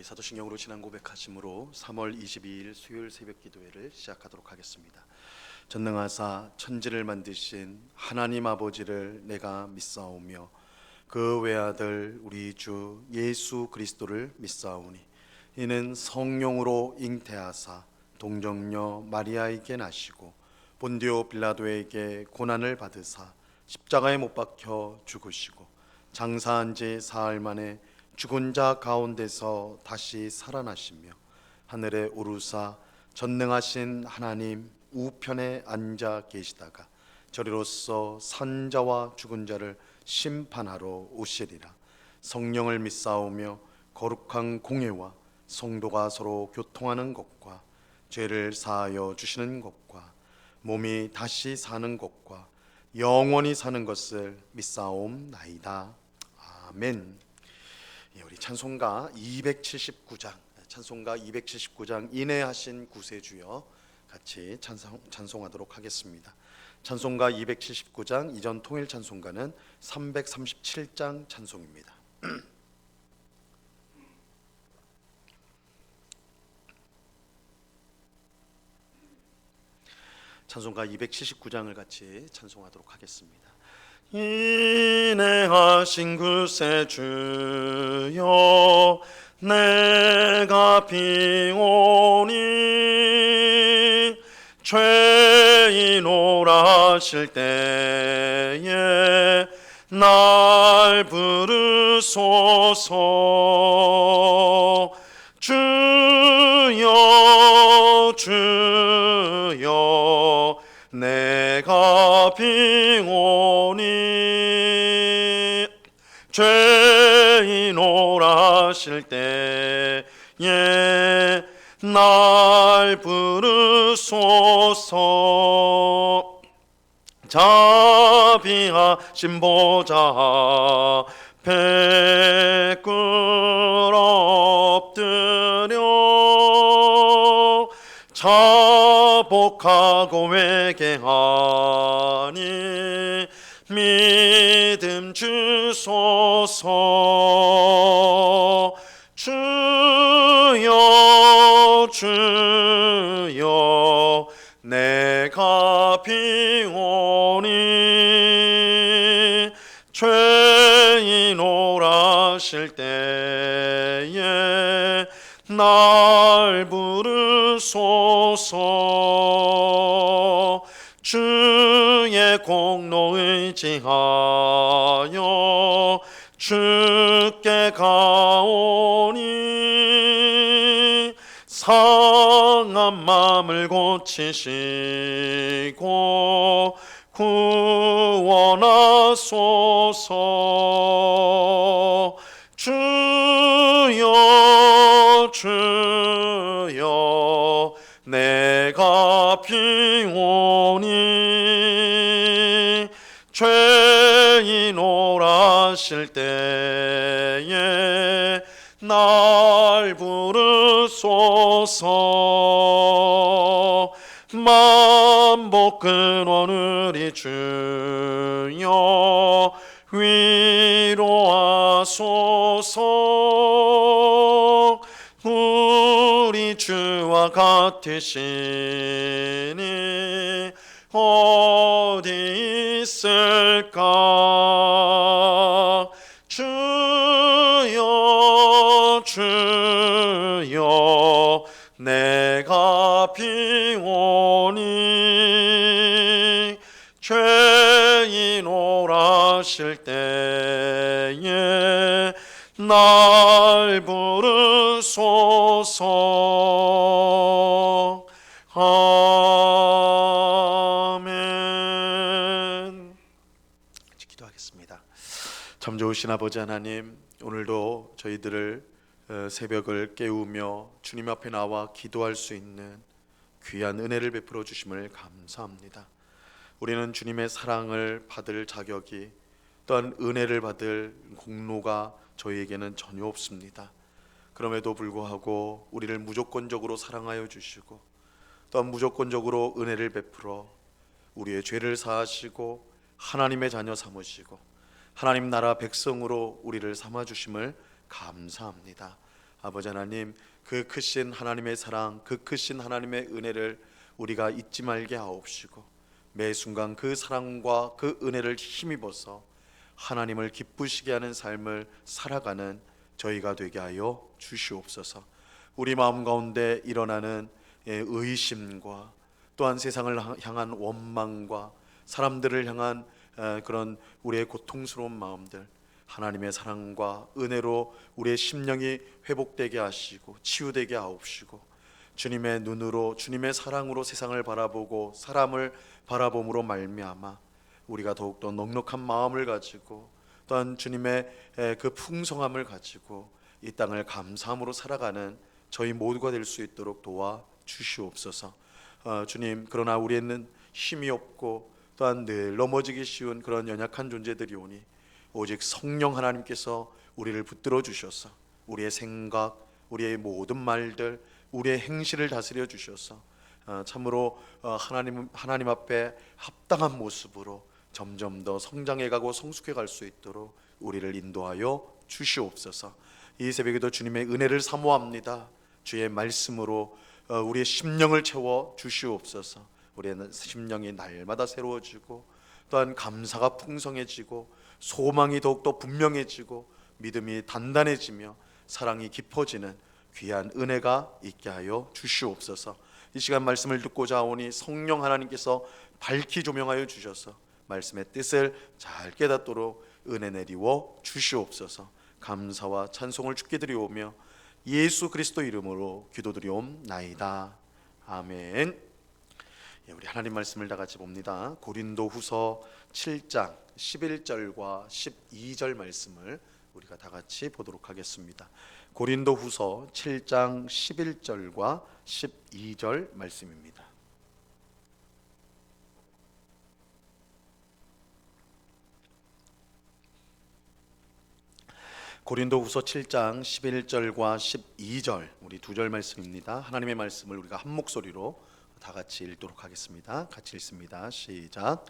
사도신경으로 지난 고백하심으로 3월 22일 수요일 새벽 기도회를 시작하도록 하겠습니다. 전능하사 천지를 만드신 하나님 아버지를 내가 믿사오며 그 외아들 우리 주 예수 그리스도를 믿사오니 이는 성령으로 잉태하사 동정녀 마리아에게 나시고 본디오 빌라도에게 고난을 받으사 십자가에 못 박혀 죽으시고 장사한 지 사흘 만에 죽은 자 가운데서 다시 살아나시며 하늘에 오르사 전능하신 하나님 우편에 앉아 계시다가 저리로서 산 자와 죽은 자를 심판하러 오시리라. 성령을 믿사오며 거룩한 공회와 성도가 서로 교통하는 것과 죄를 사하여 주시는 것과 몸이 다시 사는 것과 영원히 사는 것을 믿사옵나이다. 아멘. 우리 찬송가 279장 인내하신 구세주여 같이 찬송하도록 하겠습니다. 찬송가 279장 이전 통일 찬송가는 337장 찬송입니다. 찬송가 279장을 같이 찬송하도록 하겠습니다. 인내하신 구세주여 내가 비오니 죄인 오라실 때에 날 부르소서. 주여 주여 내가 비오니 죄인 오라실 때에 날 부르소서. 자비하신 보좌 앞에 꿇어 엎드려 자복하고 회개하니 믿음 주소서. 주여 주여 내가 비오니 죄인 오라실 때에 날 부르소서. 주의 공로 의지하여 주께 가오니 상한 마음을 고치시고 구원하소서. 주여 주여 내가 비오니 죄인 오라실 때에 날 부르소서. 만복 근원 우리 주여 위로하소서. 우리 주와 같으시니 어디 있을까. 주여 주여 내가 비오니 죄인 오라실 때에 날 부르소서. 아멘. 기도하겠습니다. 참 좋으신 아버지 하나님, 오늘도 저희들을 새벽을 깨우며 주님 앞에 나와 기도할 수 있는 귀한 은혜를 베풀어 주심을 감사합니다. 우리는 주님의 사랑을 받을 자격이, 또한 은혜를 받을 공로가 저희에게는 전혀 없습니다. 그럼에도 불구하고 우리를 무조건적으로 사랑하여 주시고, 또한 무조건적으로 은혜를 베풀어 우리의 죄를 사하시고 하나님의 자녀 삼으시고 하나님 나라 백성으로 우리를 삼아주심을 감사합니다. 아버지 하나님, 그 크신 하나님의 사랑, 그 크신 하나님의 은혜를 우리가 잊지 말게 하옵시고, 매 순간 그 사랑과 그 은혜를 힘입어서 하나님을 기쁘시게 하는 삶을 살아가는 저희가 되게 하여 주시옵소서. 우리 마음 가운데 일어나는 의심과 또한 세상을 향한 원망과 사람들을 향한 그런 우리의 고통스러운 마음들, 하나님의 사랑과 은혜로 우리의 심령이 회복되게 하시고 치유되게 하옵시고, 주님의 눈으로, 주님의 사랑으로 세상을 바라보고 사람을 바라봄으로 말미암아 우리가 더욱더 넉넉한 마음을 가지고 또한 주님의 그 풍성함을 가지고 이 땅을 감사함으로 살아가는 저희 모두가 될 수 있도록 도와 주시옵소서. 주님, 그러나 우리는 힘이 없고 또한 늘 넘어지기 쉬운 그런 연약한 존재들이오니 오직 성령 하나님께서 우리를 붙들어 주셔서 우리의 생각, 우리의 모든 말들, 우리의 행실을 다스려 주셔서 참으로 하나님 앞에 합당한 모습으로 점점 더 성장해 가고 성숙해 갈 수 있도록 우리를 인도하여 주시옵소서. 이 새벽에도 주님의 은혜를 사모합니다. 주의 말씀으로 우리의 심령을 채워 주시옵소서. 우리의 심령이 날마다 새로워지고 또한 감사가 풍성해지고 소망이 더욱더 분명해지고 믿음이 단단해지며 사랑이 깊어지는 귀한 은혜가 있게 하여 주시옵소서. 이 시간 말씀을 듣고자 하오니 성령 하나님께서 밝히 조명하여 주셔서 말씀의 뜻을 잘 깨닫도록 은혜 내리워 주시옵소서. 감사와 찬송을 주께 드리오며 예수 그리스도 이름으로 기도드리옵나이다. 아멘. 우리 하나님 말씀을 다 같이 봅니다. 고린도후서 7장 11절과 12절 말씀을 우리가 다 같이 보도록 하겠습니다. 고린도후서 7장 11절과 12절 말씀입니다. 고린도후서 7장 11절과 12절 우리 두 절 말씀입니다. 하나님의 말씀을 우리가 한 목소리로 다 같이 읽도록 하겠습니다. 같이 읽습니다. 시작.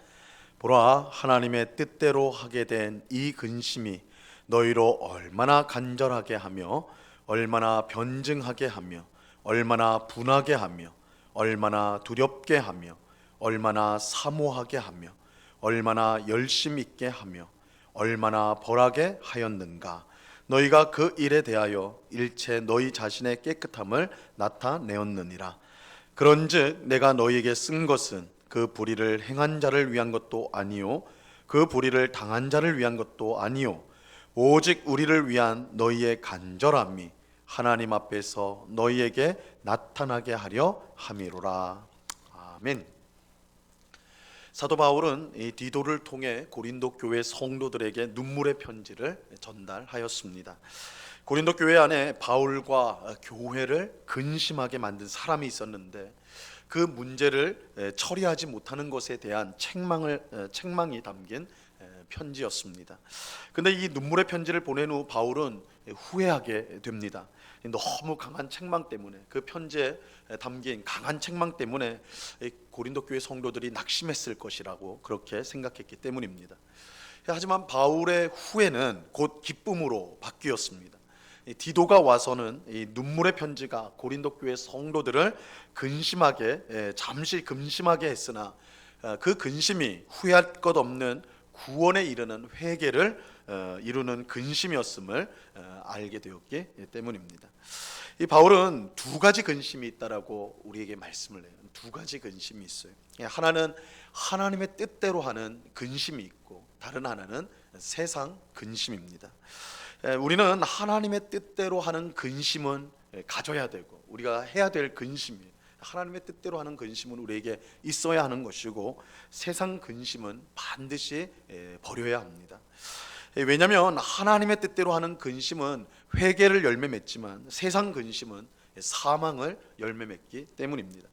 보라, 하나님의 뜻대로 하게 된 이 근심이 너희로 얼마나 간절하게 하며 얼마나 변증하게 하며 얼마나 분하게 하며 얼마나 두렵게 하며 얼마나 사모하게 하며 얼마나 열심 있게 하며 얼마나 벌하게 하였는가. 너희가 그 일에 대하여 일체 너희 자신의 깨끗함을 나타내었느니라. 그런즉 내가 너희에게 쓴 것은 그 불의를 행한 자를 위한 것도 아니요 그 불의를 당한 자를 위한 것도 아니요 오직 우리를 위한 너희의 간절함이 하나님 앞에서 너희에게 나타나게 하려 함이로라. 아멘. 사도 바울은 이 디도를 통해 고린도 교회 성도들에게 눈물의 편지를 전달하였습니다. 고린도 교회 안에 바울과 교회를 근심하게 만든 사람이 있었는데 그 문제를 처리하지 못하는 것에 대한 책망이 담긴 편지였습니다. 근데 이 눈물의 편지를 보낸 후 바울은 후회하게 됩니다. 너무 강한 책망 때문에, 그 편지에 담긴 강한 책망 때문에 고린도 교회 성도들이 낙심했을 것이라고 그렇게 생각했기 때문입니다. 하지만 바울의 후회는 곧 기쁨으로 바뀌었습니다. 디도가 와서는 이 눈물의 편지가 고린도 교회 성도들을 잠시 근심하게 했으나 그 근심이 후회할 것 없는 구원에 이르는 회개를 이루는 근심이었음을 알게 되었기 때문입니다. 이 바울은 두 가지 근심이 있다라고 우리에게 말씀을 해요. 두 가지 근심이 있어요. 하나는 하나님의 뜻대로 하는 근심이 있고 다른 하나는 세상 근심입니다. 우리는 하나님의 뜻대로 하는 근심은 가져야 되고 우리가 해야 될 근심이에요. 하나님의 뜻대로 하는 근심은 우리에게 있어야 하는 것이고 세상 근심은 반드시 버려야 합니다. 왜냐하면 하나님의 뜻대로 하는 근심은 회개를 열매 맺지만 세상 근심은 사망을 열매 맺기 때문입니다.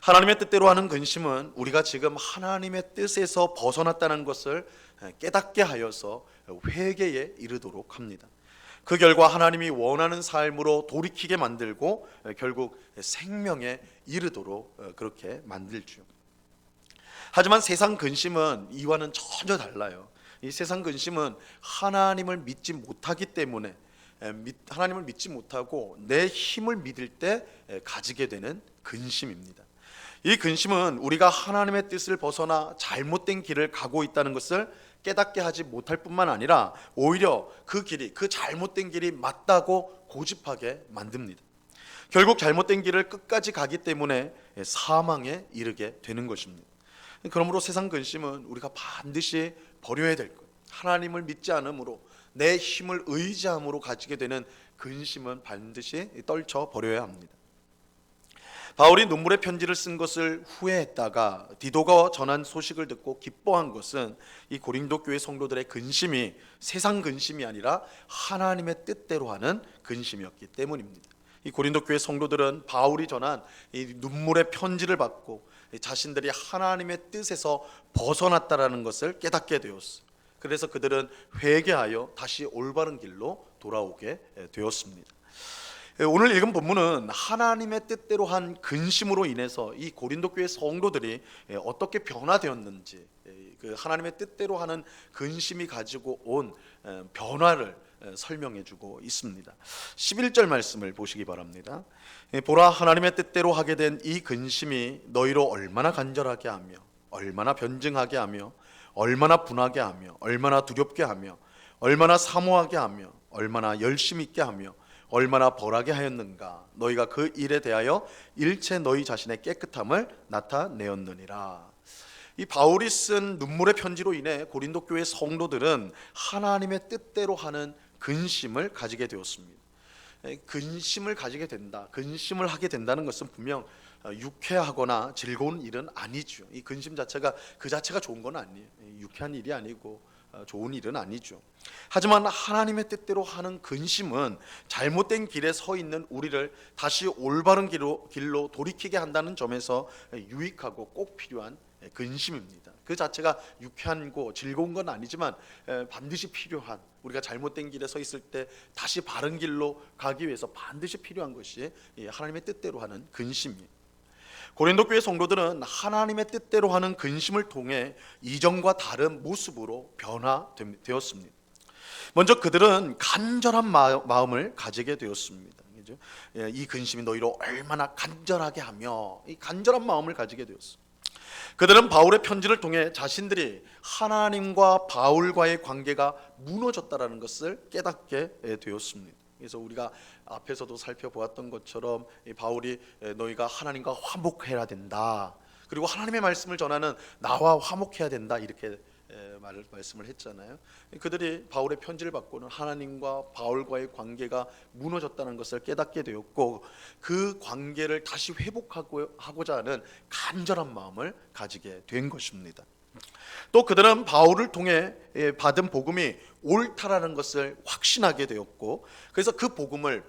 하나님의 뜻대로 하는 근심은 우리가 지금 하나님의 뜻에서 벗어났다는 것을 깨닫게 하여서 회개에 이르도록 합니다. 그 결과 하나님이 원하는 삶으로 돌이키게 만들고 결국 생명에 이르도록 그렇게 만들죠. 하지만 세상 근심은 이와는 전혀 달라요. 이 세상 근심은 하나님을 믿지 못하기 때문에 하나님을 믿지 못하고 내 힘을 믿을 때 가지게 되는 근심입니다. 이 근심은 우리가 하나님의 뜻을 벗어나 잘못된 길을 가고 있다는 것을 깨닫게 하지 못할 뿐만 아니라 오히려 그 길이, 그 잘못된 길이 맞다고 고집하게 만듭니다. 결국 잘못된 길을 끝까지 가기 때문에 사망에 이르게 되는 것입니다. 그러므로 세상 근심은 우리가 반드시 버려야 될 것, 하나님을 믿지 않으므로 내 힘을 의지함으로 가지게 되는 근심은 반드시 떨쳐 버려야 합니다. 바울이 눈물의 편지를 쓴 것을 후회했다가 디도가 전한 소식을 듣고 기뻐한 것은 이 고린도 교회 성도들의 근심이 세상 근심이 아니라 하나님의 뜻대로 하는 근심이었기 때문입니다. 이 고린도 교회 성도들은 바울이 전한 이 눈물의 편지를 받고 자신들이 하나님의 뜻에서 벗어났다라는 것을 깨닫게 되었어요. 그래서 그들은 회개하여 다시 올바른 길로 돌아오게 되었습니다. 오늘 읽은 본문은 하나님의 뜻대로 한 근심으로 인해서 이 고린도 교회 성도들이 어떻게 변화되었는지, 그 하나님의 뜻대로 하는 근심이 가지고 온 변화를 설명해 주고 있습니다. 11절 말씀을 보시기 바랍니다. 보라, 하나님의 뜻대로 하게 된 이 근심이 너희로 얼마나 간절하게 하며 얼마나 변증하게 하며 얼마나 분하게 하며 얼마나 두렵게 하며 얼마나 사모하게 하며 얼마나 열심 있게 하며 얼마나 벌하게 하였는가. 너희가 그 일에 대하여 일체 너희 자신의 깨끗함을 나타내었느니라. 이 바울이 쓴 눈물의 편지로 인해 고린도 교회 성도들은 하나님의 뜻대로 하는 근심을 가지게 되었습니다. 근심을 가지게 된다, 근심을 하게 된다는 것은 분명 유쾌하거나 즐거운 일은 아니죠. 이 근심 자체가 그 자체가 좋은 건 아니에요. 유쾌한 일이 아니고 좋은 일은 아니죠. 하지만 하나님의 뜻대로 하는 근심은 잘못된 길에 서 있는 우리를 다시 올바른 길로 돌이키게 한다는 점에서 유익하고 꼭 필요한 근심입니다. 그 자체가 유쾌하고 즐거운 건 아니지만 반드시 필요한, 우리가 잘못된 길에 서 있을 때 다시 바른 길로 가기 위해서 반드시 필요한 것이 하나님의 뜻대로 하는 근심이에요. 고린도 교회 성도들은 하나님의 뜻대로 하는 근심을 통해 이전과 다른 모습으로 변화되었습니다. 먼저 그들은 간절한 마음을 가지게 되었습니다. 이 근심이 너희로 얼마나 간절하게 하며, 이 간절한 마음을 가지게 되었습니다. 그들은 바울의 편지를 통해 자신들이 하나님과 바울과의 관계가 무너졌다라는 것을 깨닫게 되었습니다. 그래서 우리가 앞에서도 살펴보았던 것처럼 바울이 너희가 하나님과 화목해야 된다, 그리고 하나님의 말씀을 전하는 나와 화목해야 된다, 이렇게 말씀을 했잖아요. 그들이 바울의 편지를 받고는 하나님과 바울과의 관계가 무너졌다는 것을 깨닫게 되었고, 그 관계를 다시 회복하고자 하는 간절한 마음을 가지게 된 것입니다. 또 그들은 바울을 통해 받은 복음이 옳다라는 것을 확신하게 되었고, 그래서 그 복음을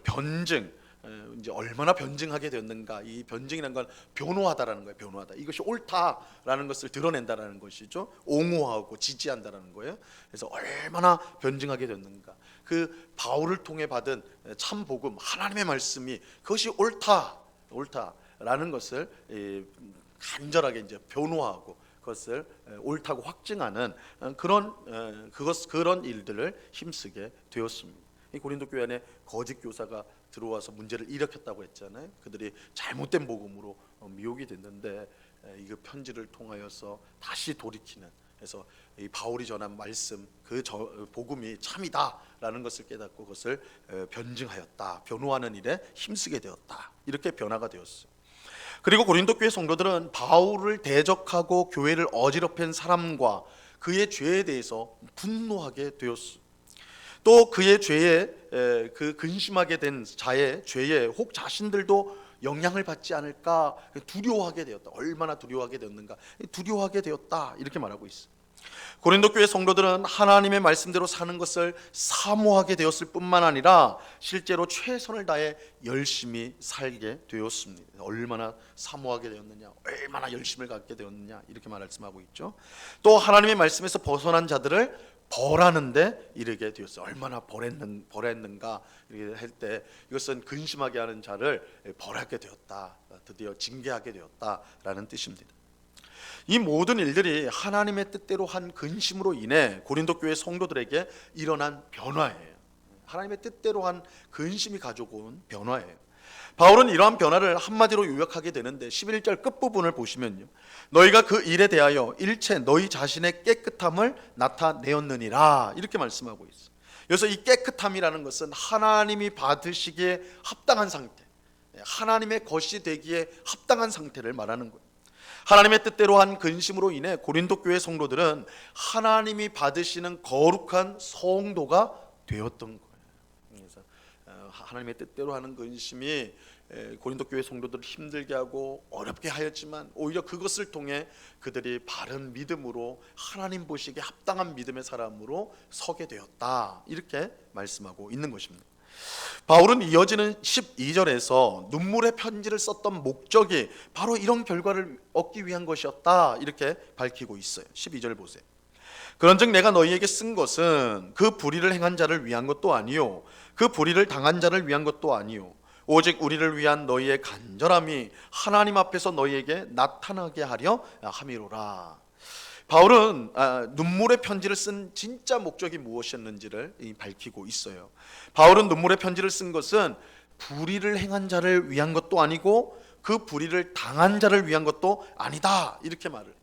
이제 얼마나 변증하게 되었는가. 이 변증이라는 건 변호하다라는 거예요. 변호하다. 이것이 옳다라는 것을 드러낸다라는 것이죠. 옹호하고 지지한다라는 거예요. 그래서 얼마나 변증하게 되었는가. 그 바울을 통해 받은 참 복음, 하나님의 말씀이 그것이 옳다라는 것을 간절하게 이제 변호하고 그것을 옳다고 확증하는 그런 일들을 힘쓰게 되었습니다. 이 고린도 교회 안에 거짓 교사가 들어와서 문제를 일으켰다고 했잖아요. 그들이 잘못된 복음으로 미혹이 됐는데 이 편지를 통하여서 다시 돌이키는, 그래서 이 바울이 전한 말씀, 복음이 참이다라는 것을 깨닫고 그것을 변증하였다, 변호하는 일에 힘쓰게 되었다, 이렇게 변화가 되었어요. 그리고 고린도 교회 성도들은 바울을 대적하고 교회를 어지럽힌 사람과 그의 죄에 대해서 분노하게 되었어요. 또 그의 죄에, 그 근심하게 된 자의 죄에 혹 자신들도 영향을 받지 않을까 두려워하게 되었다. 얼마나 두려워하게 되었는가. 두려워하게 되었다, 이렇게 말하고 있어요. 고린도 교회 성도들은 하나님의 말씀대로 사는 것을 사모하게 되었을 뿐만 아니라 실제로 최선을 다해 열심히 살게 되었습니다. 얼마나 사모하게 되었느냐, 얼마나 열심을 갖게 되었느냐, 이렇게 말씀하고 있죠. 또 하나님의 말씀에서 벗어난 자들을 벌하는데 이르게 되었어요. 얼마나 벌했는가 이렇게 할 때 이것은 근심하게 하는 자를 벌하게 되었다, 드디어 징계하게 되었다라는 뜻입니다. 이 모든 일들이 하나님의 뜻대로 한 근심으로 인해 고린도 교회 성도들에게 일어난 변화예요. 하나님의 뜻대로 한 근심이 가져온 변화예요. 바울은 이러한 변화를 한마디로 요약하게 되는데 11절 끝부분을 보시면요, 너희가 그 일에 대하여 일체 너희 자신의 깨끗함을 나타내었느니라 이렇게 말씀하고 있어요. 그래서 이 깨끗함이라는 것은 하나님이 받으시기에 합당한 상태, 하나님의 것이 되기에 합당한 상태를 말하는 거예요. 하나님의 뜻대로 한 근심으로 인해 고린도 교회 성도들은 하나님이 받으시는 거룩한 성도가 되었던 거예요. 그래서 하나님의 뜻대로 하는 근심이 고린도 교회 성도들을 힘들게 하고 어렵게 하였지만 오히려 그것을 통해 그들이 바른 믿음으로 하나님 보시기에 합당한 믿음의 사람으로 서게 되었다 이렇게 말씀하고 있는 것입니다. 바울은 이어지는 12절에서 눈물의 편지를 썼던 목적이 바로 이런 결과를 얻기 위한 것이었다 이렇게 밝히고 있어요. 12절 보세요. 그런즉 내가 너희에게 쓴 것은 그 불의를 행한 자를 위한 것도 아니요 그 불의를 당한 자를 위한 것도 아니요 오직 우리를 위한 너희의 간절함이 하나님 앞에서 너희에게 나타나게 하려 함이로라. 바울은 눈물의 편지를 쓴 진짜 목적이 무엇이었는지를 밝히고 있어요. 바울은 눈물의 편지를 쓴 것은 불의를 행한 자를 위한 것도 아니고 그 불의를 당한 자를 위한 것도 아니다 이렇게 말을 해요.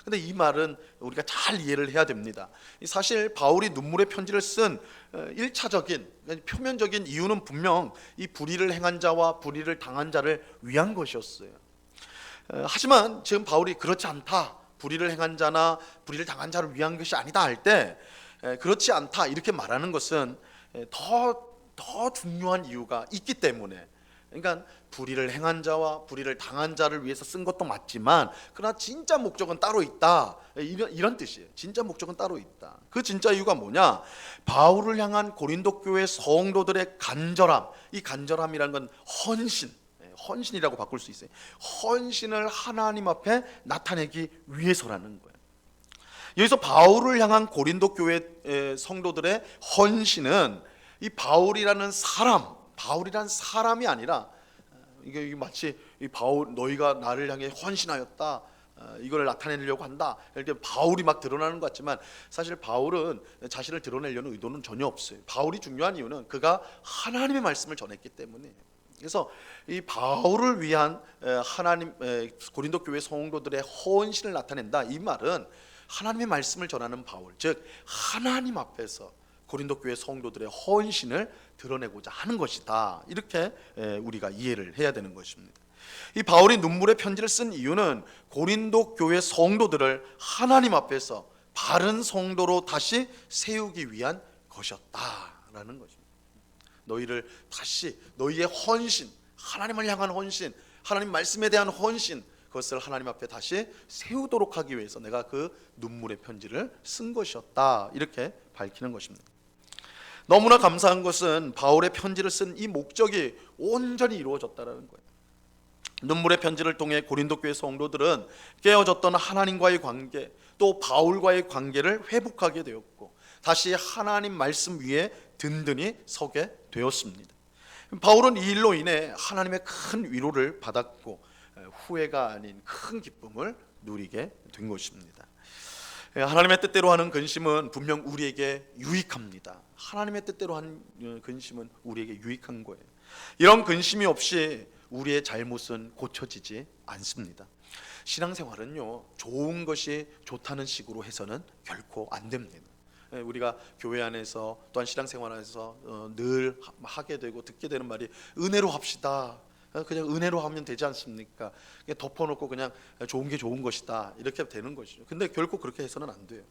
근데 이 말은 우리가 잘 이해를 해야 됩니다. 사실 바울이 눈물의 편지를 쓴 1차적인 표면적인 이유는 분명 이 불의를 행한 자와 불의를 당한 자를 위한 것이었어요. 하지만 지금 바울이 그렇지 않다, 불의를 행한 자나 불의를 당한 자를 위한 것이 아니다 할 때 그렇지 않다 이렇게 말하는 것은 더 중요한 이유가 있기 때문에, 그러니까 불의를 행한 자와 불의를 당한 자를 위해서 쓴 것도 맞지만 그러나 진짜 목적은 따로 있다 이런 뜻이에요. 진짜 목적은 따로 있다. 그 진짜 이유가 뭐냐, 바울을 향한 고린도 교회 성도들의 간절함, 이 간절함이라는 건 헌신이라고 바꿀 수 있어요. 헌신을 하나님 앞에 나타내기 위해서라는 거예요. 여기서 바울을 향한 고린도 교회 성도들의 헌신은 이 바울이라는 사람이 아니라 이게 마치 이 바울 너희가 나를 향해 헌신하였다 이걸 나타내려고 한다 이렇게 바울이 막 드러나는 것 같지만 사실 바울은 자신을 드러내려는 의도는 전혀 없어요. 바울이 중요한 이유는 그가 하나님의 말씀을 전했기 때문에. 그래서 이 바울을 위한 하나님 고린도 교회 성도들의 헌신을 나타낸다 이 말은 하나님의 말씀을 전하는 바울, 즉 하나님 앞에서 고린도 교회 성도들의 헌신을 드러내고자 하는 것이다 이렇게 우리가 이해를 해야 되는 것입니다. 이 바울이 눈물의 편지를 쓴 이유는 고린도 교회 성도들을 하나님 앞에서 바른 성도로 다시 세우기 위한 것이었다라는 것입니다. 너희를 다시 너희의 헌신, 하나님을 향한 헌신, 하나님 말씀에 대한 헌신, 그것을 하나님 앞에 다시 세우도록 하기 위해서 내가 그 눈물의 편지를 쓴 것이었다 이렇게 밝히는 것입니다. 너무나 감사한 것은 바울의 편지를 쓴 이 목적이 온전히 이루어졌다는 거예요. 눈물의 편지를 통해 고린도 교회 성도들은 깨어졌던 하나님과의 관계, 또 바울과의 관계를 회복하게 되었고 다시 하나님 말씀 위에 든든히 서게 되었습니다. 바울은 이 일로 인해 하나님의 큰 위로를 받았고 후회가 아닌 큰 기쁨을 누리게 된 것입니다. 하나님의 뜻대로 하는 근심은 분명 우리에게 유익합니다. 하나님의 뜻대로 하는 근심은 우리에게 유익한 거예요. 이런 근심이 없이 우리의 잘못은 고쳐지지 않습니다. 신앙생활은요, 좋은 것이 좋다는 식으로 해서는 결코 안 됩니다. 우리가 교회 안에서 또한 신앙생활 안에서 늘 하게 되고 듣게 되는 말이 은혜로 합시다. 그냥 은혜로 하면 되지 않습니까? 그냥 덮어놓고 그냥 좋은 게 좋은 것이다 이렇게 되는 것이죠. 근데 결코 그렇게 해서는 안 돼요.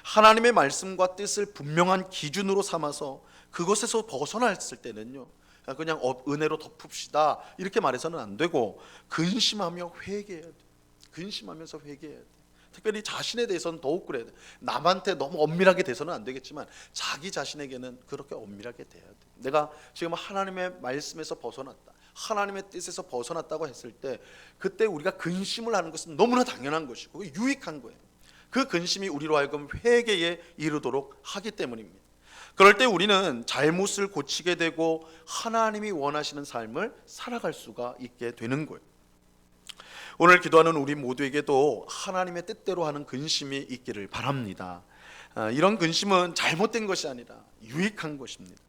하나님의 말씀과 뜻을 분명한 기준으로 삼아서 그것에서 벗어났을 때는요, 그냥 은혜로 덮읍시다 이렇게 말해서는 안 되고 근심하며 회개해야 돼요. 근심하면서 회개해야 돼요. 특별히 자신에 대해서는 더욱 그래야 돼요. 남한테 너무 엄밀하게 돼서는 안 되겠지만 자기 자신에게는 그렇게 엄밀하게 돼야 돼요. 내가 지금 하나님의 말씀에서 벗어났다, 하나님의 뜻에서 벗어났다고 했을 때 그때 우리가 근심을 하는 것은 너무나 당연한 것이고 유익한 거예요. 그 근심이 우리로 하여금 회개에 이르도록 하기 때문입니다. 그럴 때 우리는 잘못을 고치게 되고 하나님이 원하시는 삶을 살아갈 수가 있게 되는 거예요. 오늘 기도하는 우리 모두에게도 하나님의 뜻대로 하는 근심이 있기를 바랍니다. 이런 근심은 잘못된 것이 아니라 유익한 것입니다.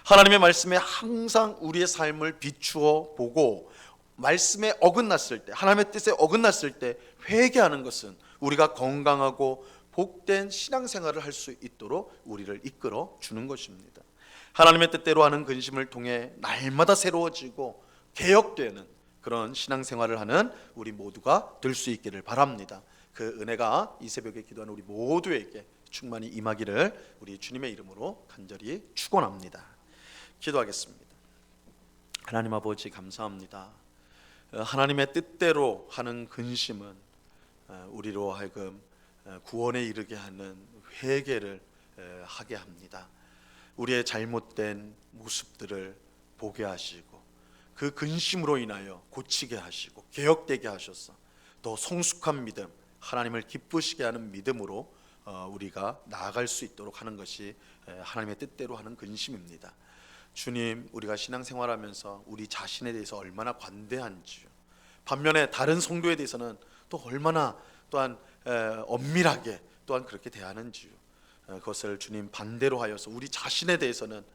하나님의 말씀에 항상 우리의 삶을 비추어 보고 말씀에 어긋났을 때, 하나님의 뜻에 어긋났을 때 회개하는 것은 우리가 건강하고 복된 신앙생활을 할 수 있도록 우리를 이끌어 주는 것입니다. 하나님의 뜻대로 하는 근심을 통해 날마다 새로워지고 개혁되는 그런 신앙생활을 하는 우리 모두가 될 수 있기를 바랍니다. 그 은혜가 이 새벽에 기도하는 우리 모두에게 충만히 임하기를 우리 주님의 이름으로 간절히 축원합니다. 기도하겠습니다. 하나님 아버지 감사합니다. 하나님의 뜻대로 하는 근심은 우리로 하여금 구원에 이르게 하는 회개를 하게 합니다. 우리의 잘못된 모습들을 보게 하시고 그 근심으로 인하여 고치게 하시고 개혁되게 하셔서 더 성숙한 믿음, 하나님을 기쁘시게 하는 믿음으로 우리가 나아갈 수 있도록 하는 것이 하나님의 뜻대로 하는 근심입니다. 주님, 우리가 신앙생활하면서 우리 자신에 대해서 얼마나 관대한지요, 반면에 다른 성도에 대해서는 또 얼마나 또한 엄밀하게 또한 그렇게 대하는지요, 그것을 주님 반대로 하여서 우리 자신에 대해서는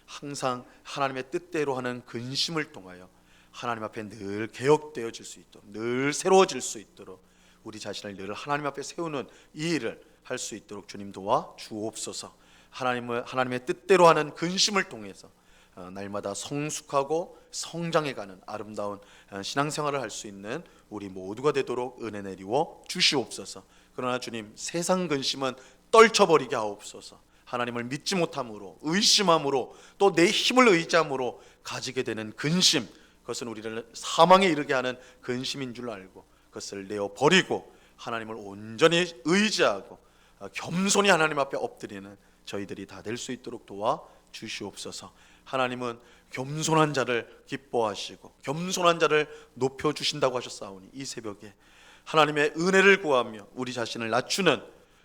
항상 하나님의 뜻대로 하는 근심을 통하여 하나님 앞에 늘 개혁되어질 수 있도록, 늘 새로워질 수 있도록 우리 자신을 늘 하나님 앞에 세우는 이 일을 할 수 있도록 주님 도와 주옵소서. 하나님의 뜻대로 하는 근심을 통해서 날마다 성숙하고 성장해가는 아름다운 신앙생활을 할 수 있는 우리 모두가 되도록 은혜 내리워 주시옵소서. 그러나 주님, 세상 근심은 떨쳐버리게 하옵소서. 하나님을 믿지 못함으로, 의심함으로, 또 내 힘을 의지함으로 가지게 되는 근심, 그것은 우리를 사망에 이르게 하는 근심인 줄 알고 그것을 내어버리고 하나님을 온전히 의지하고 겸손히 하나님 앞에 엎드리는 저희들이 다 될 수 있도록 도와 주시옵소서. 하나님은 겸손한 자를 기뻐하시고 겸손한 자를 높여주신다고 하셨사오니 이 새벽에 하나님의 은혜를 구하며 우리 자신을 낮추는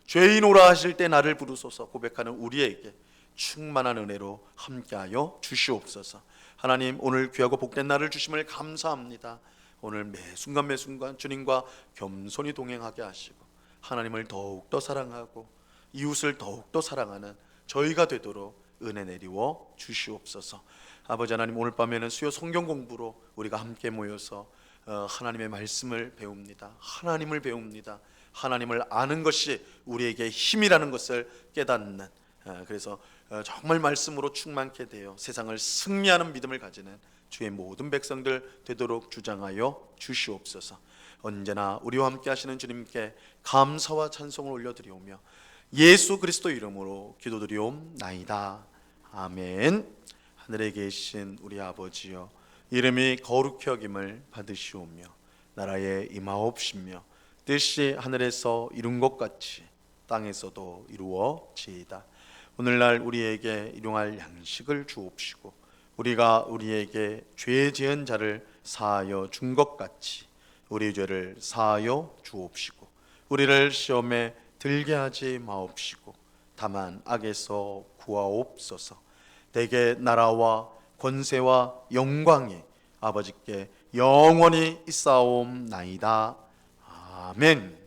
죄인오라 하실 때 나를 부르소서 고백하는 우리에게 충만한 은혜로 함께하여 주시옵소서. 하나님, 오늘 귀하고 복된 날을 주심을 감사합니다. 오늘 매 순간 매 순간 주님과 겸손히 동행하게 하시고 하나님을 더욱더 사랑하고 이웃을 더욱더 사랑하는 저희가 되도록 은혜 내리워 주시옵소서. 아버지 하나님, 오늘 밤에는 수요 성경 공부로 우리가 함께 모여서 하나님의 말씀을 배웁니다. 하나님을 배웁니다. 하나님을 아는 것이 우리에게 힘이라는 것을 깨닫는, 그래서 정말 말씀으로 충만케 되어 세상을 승리하는 믿음을 가지는 주의 모든 백성들 되도록 주장하여 주시옵소서. 언제나 우리와 함께 하시는 주님께 감사와 찬송을 올려드리오며 예수 그리스도 이름으로 기도드리옵나이다. 아멘. 하늘에 계신 우리 아버지여, 이름이 거룩히 여김을 받으시오며 나라에 임하옵시며 뜻이 하늘에서 이룬 것 같이 땅에서도 이루어지이다. 오늘날 우리에게 일용할 양식을 주옵시고 우리가 우리에게 죄 지은 자를 사하여 준 것 같이 우리 죄를 사하여 주옵시고 우리를 시험에 들게 하지 마옵시고 다만 악에서 구하옵소서. 대개 나라와 권세와 영광이 아버지께 영원히 있사옵나이다. 아멘.